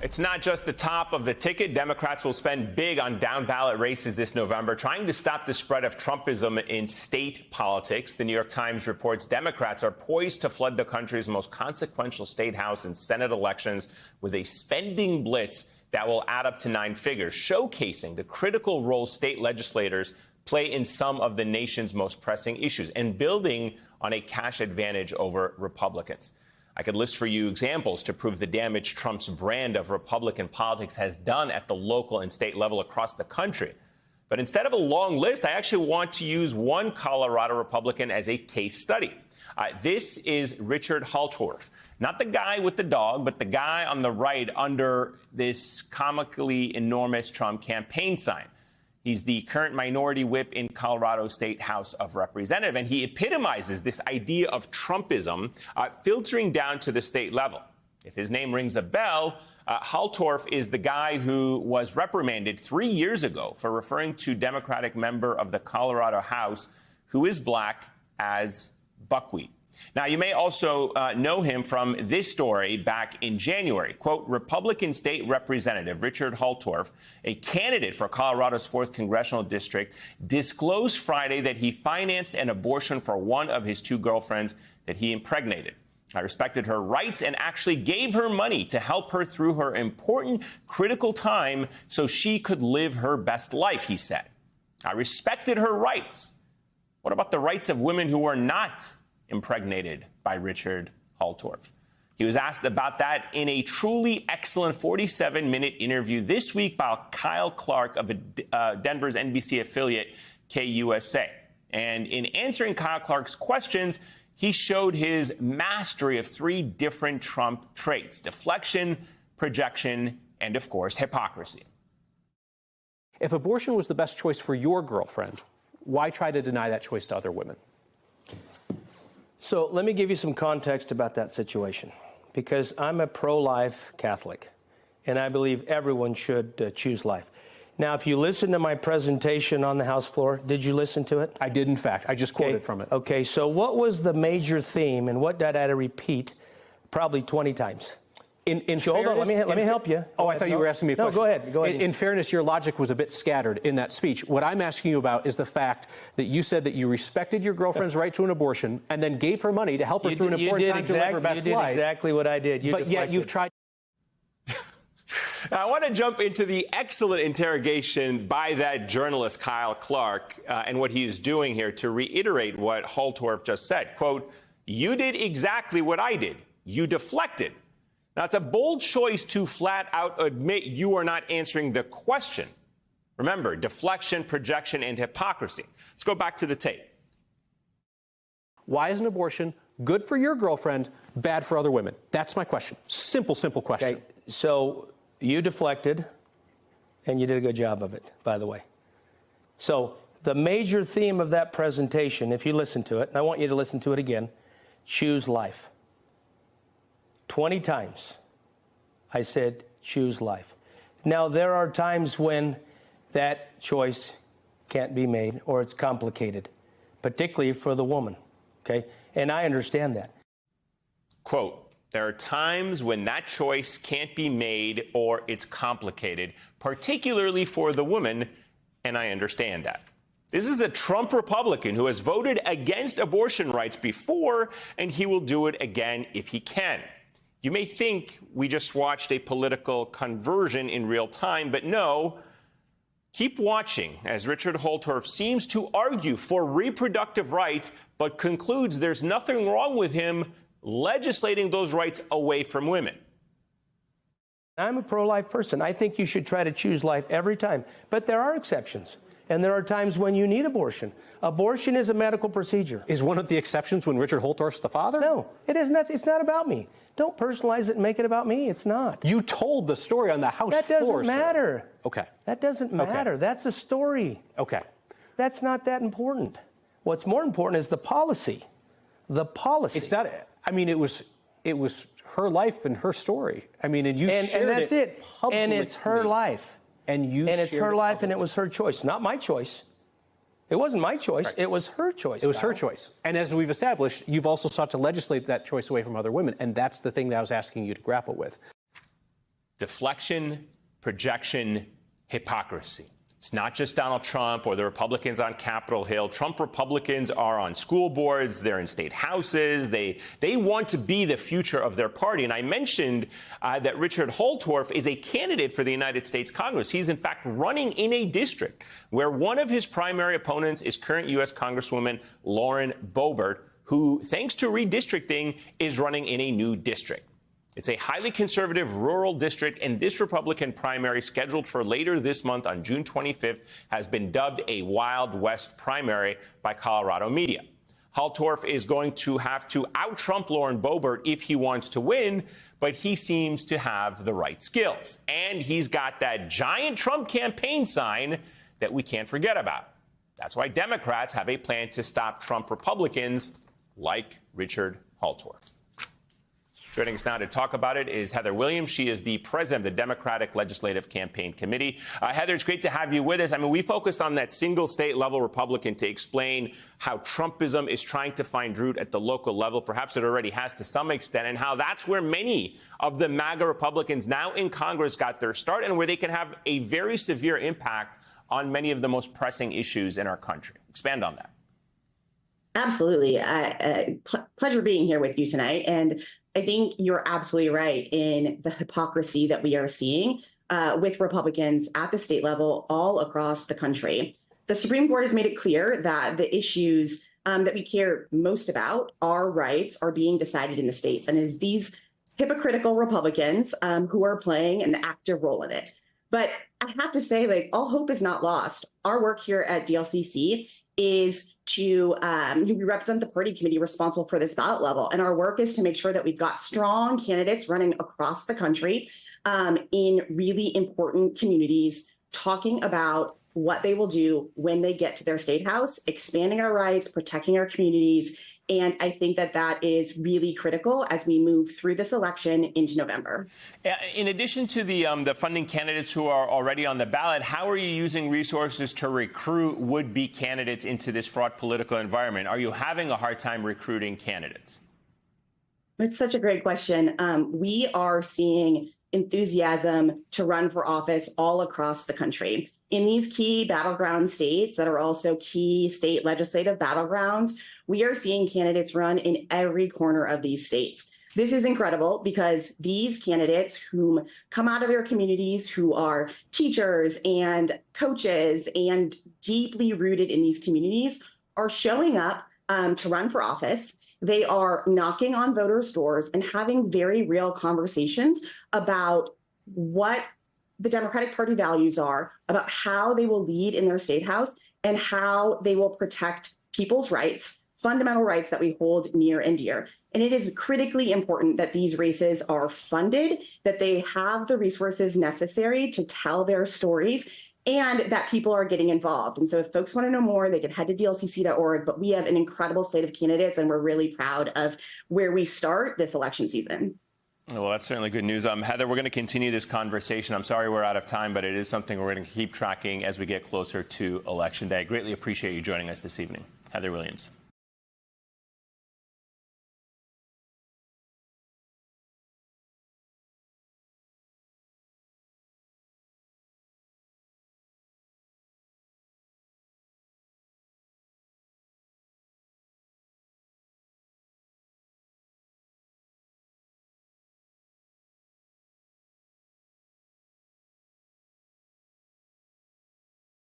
It's not just the top of the ticket. Democrats will spend big on down-ballot races this November, trying to stop the spread of Trumpism in state politics. The New York Times reports Democrats are poised to flood the country's most consequential state house and Senate elections with a spending blitz that will add up to 9 figures, showcasing the critical role state legislators play in some of the nation's most pressing issues and building on a cash advantage over Republicans. I could list for you examples to prove the damage Trump's brand of Republican politics has done at the local and state level across the country. But instead of a long list, I actually want to use one Colorado Republican as a case study. This is Richard Holtorf, not the guy with the dog, but the guy on the right under this comically enormous Trump campaign sign. He's the current minority whip in Colorado State House of Representatives, and he epitomizes this idea of Trumpism filtering down to the state level. If his name rings a bell, Holtorf is the guy who was reprimanded 3 years ago for referring to Democratic member of the Colorado House who is black as buckwheat. Now, you may also know him from this story back in January. Quote, Republican State Representative Richard Holtorf, a candidate for Colorado's 4th Congressional District, disclosed Friday that he financed an abortion for one of his 2 girlfriends that he impregnated. I respected her rights and actually gave her money to help her through her important, critical time so she could live her best life, he said. I respected her rights. What about the rights of women who were not impregnated by Richard Holtorf? He was asked about that in a truly excellent 47-minute interview this week by Kyle Clark of Denver's NBC affiliate KUSA. And in answering Kyle Clark's questions, he showed his mastery of 3 different Trump traits: deflection, projection, and, of course, hypocrisy. If abortion was the best choice for your girlfriend, why try to deny that choice to other women? So let me give you some context about that situation, because I'm a pro-life Catholic, and I believe everyone should choose life. Now, if you listen to my presentation on the House floor, did you listen to it? I did, in fact. I just quoted from it. Okay, so what was the major theme, and what did I repeat probably 20 times? Hold on, let me help you. Oh, I thought you were asking me a question. No, go ahead. In fairness, your logic was a bit scattered in that speech. What I'm asking you about is the fact that you said that you respected your girlfriend's right to an abortion and then gave her money to help her through an important time to live her best life. You did exactly what I did. But yet you've tried. Now, I want to jump into the excellent interrogation by that journalist, Kyle Clark, and what he is doing here to reiterate what Holtorf just said. Quote, you did exactly what I did. You deflected. Now, it's a bold choice to flat out admit you are not answering the question. Remember, deflection, projection, and hypocrisy. Let's go back to the tape. Why is an abortion good for your girlfriend, bad for other women? That's my question. Simple question. Okay, so you deflected, and you did a good job of it, by the way. So the major theme of that presentation, if you listen to it, and I want you to listen to it again, choose life. 20 times I said, choose life. Now, there are times when that choice can't be made or it's complicated, particularly for the woman, okay? And I understand that. Quote, there are times when that choice can't be made or it's complicated, particularly for the woman, and I understand that. This is a Trump Republican who has voted against abortion rights before, and he will do it again if he can. You may think we just watched a political conversion in real time, but no. Keep watching as Richard Holtorf seems to argue for reproductive rights, but concludes there's nothing wrong with him legislating those rights away from women. I'm a pro-life person. I think you should try to choose life every time. But there are exceptions. And there are times when you need abortion. Abortion is a medical procedure. Is one of the exceptions when Richard Holtorf's the father? No, it is not. It's not about me. Don't personalize it and make it about me. It's not. You told the story on the House floor. That doesn't matter. Okay. That doesn't matter. Okay. That's a story. Okay. That's not that important. What's more important is the policy. The policy. It's not. I mean, it was her life and her story. I mean, and you shared and that's it. Publicly. And it's her life. And it's her life, and it was her choice, not my choice. It wasn't my choice. Right. It was her choice. It was her choice. And as we've established, you've also sought to legislate that choice away from other women. And that's the thing that I was asking you to grapple with. deflection, projection, hypocrisy. It's not just Donald Trump or the Republicans on Capitol Hill. Trump Republicans are on school boards. They're in state houses. They want to be the future of their party. And I mentioned that Richard Holtorf is a candidate for the United States Congress. He's, in fact, running in a district where one of his primary opponents is current U.S. Congresswoman Lauren Boebert, who, thanks to redistricting, is running in a new district. It's a highly conservative rural district, and this Republican primary, scheduled for later this month on June 25th, has been dubbed a Wild West primary by Colorado media. Holtorf is going to have to out-Trump Lauren Boebert if he wants to win, but he seems to have the right skills. And he's got that giant Trump campaign sign that we can't forget about. That's why Democrats have a plan to stop Trump Republicans like Richard Holtorf. Joining us now to talk about it is Heather Williams. She is the president of the Democratic Legislative Campaign Committee. Heather, it's great to have you with us. I mean, we focused on that single state level Republican to explain how Trumpism is trying to find root at the local level. Perhaps it already has to some extent, and how that's where many of the MAGA Republicans now in Congress got their start, and where they can have a very severe impact on many of the most pressing issues in our country. Expand on that. Absolutely. Pleasure being here with you tonight. And I think you're absolutely right in the hypocrisy that we are seeing with Republicans at the state level all across the country. The Supreme Court has made it clear that the issues that we care most about, our rights, are being decided in the states. And it is these hypocritical Republicans who are playing an active role in it. But I have to say, like, all hope is not lost. Our work here at DLCC is to we represent the party committee responsible for this ballot level. And our work is to make sure that we've got strong candidates running across the country in really important communities, talking about what they will do when they get to their state house, expanding our rights, protecting our communities. And I think that that is really critical as we move through this election into November. In addition to the funding candidates who are already on the ballot, how are you using resources to recruit would-be candidates into this fraught political environment? Are you having a hard time recruiting candidates? It's such a great question. We are seeing enthusiasm to run for office all across the country. In these key battleground states that are also key state legislative battlegrounds, we are seeing candidates run in every corner of these states. This is incredible because these candidates whom come out of their communities, who are teachers and coaches and deeply rooted in these communities, are showing up to run for office. They are knocking on voters' doors and having very real conversations about what the Democratic Party values are, about how they will lead in their state house, and how they will protect people's rights, fundamental rights that we hold near and dear. And it is critically important that these races are funded, that they have the resources necessary to tell their stories, and that people are getting involved. And so if folks want to know more, they can head to dlcc.org. But we have an incredible slate of candidates, and we're really proud of where we start this election season. Well, that's certainly good news. Heather, we're going to continue this conversation. I'm sorry we're out of time, but it is something we're going to keep tracking as we get closer to Election Day. I greatly appreciate you joining us this evening. Heather Williams.